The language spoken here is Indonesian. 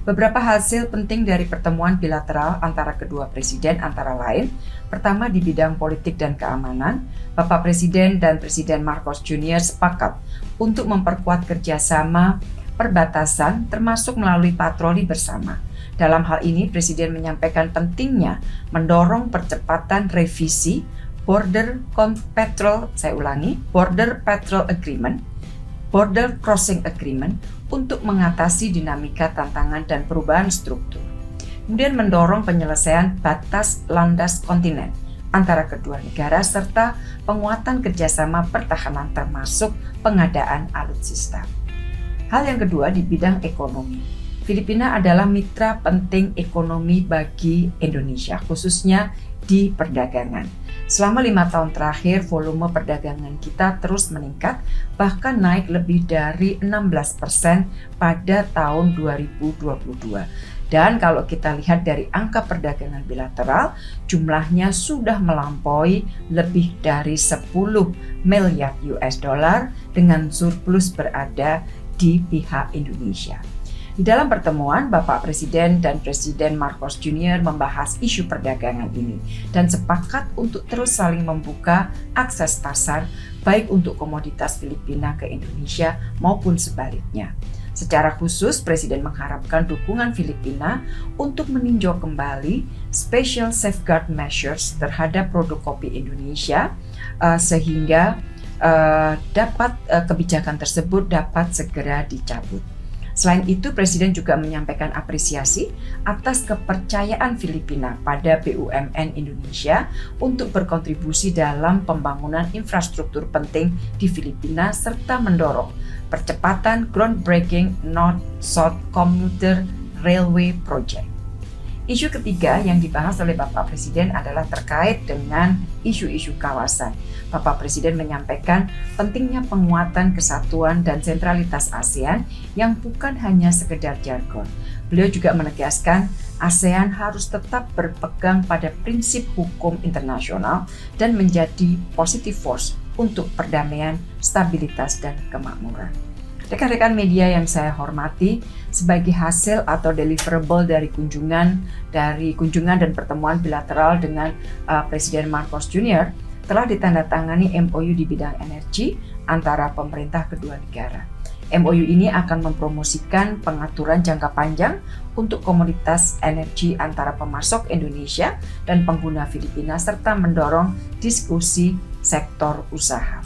Beberapa hasil penting dari pertemuan bilateral antara kedua presiden antara lain, pertama di bidang politik dan keamanan, Bapak Presiden dan Presiden Marcos Jr. sepakat untuk memperkuat kerjasama perbatasan termasuk melalui patroli bersama. Dalam hal ini, Presiden menyampaikan pentingnya mendorong percepatan revisi Border Patrol Agreement, Border Crossing Agreement untuk mengatasi dinamika tantangan dan perubahan struktur. Kemudian mendorong penyelesaian batas landas kontinen antara kedua negara serta penguatan kerjasama pertahanan termasuk pengadaan alutsista. Hal yang kedua di bidang ekonomi. Filipina adalah mitra penting ekonomi bagi Indonesia, khususnya di perdagangan. Selama 5 tahun terakhir, volume perdagangan kita terus meningkat, bahkan naik lebih dari 16% pada tahun 2022. Dan kalau kita lihat dari angka perdagangan bilateral, jumlahnya sudah melampaui lebih dari 10 miliar US dollar dengan surplus berada di pihak Indonesia. Di dalam pertemuan, Bapak Presiden dan Presiden Marcos Jr. membahas isu perdagangan ini dan sepakat untuk terus saling membuka akses pasar baik untuk komoditas Filipina ke Indonesia maupun sebaliknya. Secara khusus, Presiden mengharapkan dukungan Filipina untuk meninjau kembali special safeguard measures terhadap produk kopi Indonesia sehingga kebijakan tersebut dapat segera dicabut. Selain itu, Presiden juga menyampaikan apresiasi atas kepercayaan Filipina pada BUMN Indonesia untuk berkontribusi dalam pembangunan infrastruktur penting di Filipina serta mendorong percepatan groundbreaking North-South Commuter Railway Project. Isu ketiga yang dibahas oleh Bapak Presiden adalah terkait dengan isu-isu kawasan. Bapak Presiden menyampaikan pentingnya penguatan kesatuan dan sentralitas ASEAN yang bukan hanya sekedar jargon. Beliau juga menegaskan ASEAN harus tetap berpegang pada prinsip hukum internasional dan menjadi positive force untuk perdamaian, stabilitas, dan kemakmuran. Rekan-rekan media yang saya hormati, sebagai hasil atau deliverable dari kunjungan dan pertemuan bilateral dengan Presiden Marcos Jr. telah ditandatangani MOU di bidang energi antara pemerintah kedua negara. MOU ini akan mempromosikan pengaturan jangka panjang untuk komoditas energi antara pemasok Indonesia dan pengguna Filipina serta mendorong diskusi sektor usaha.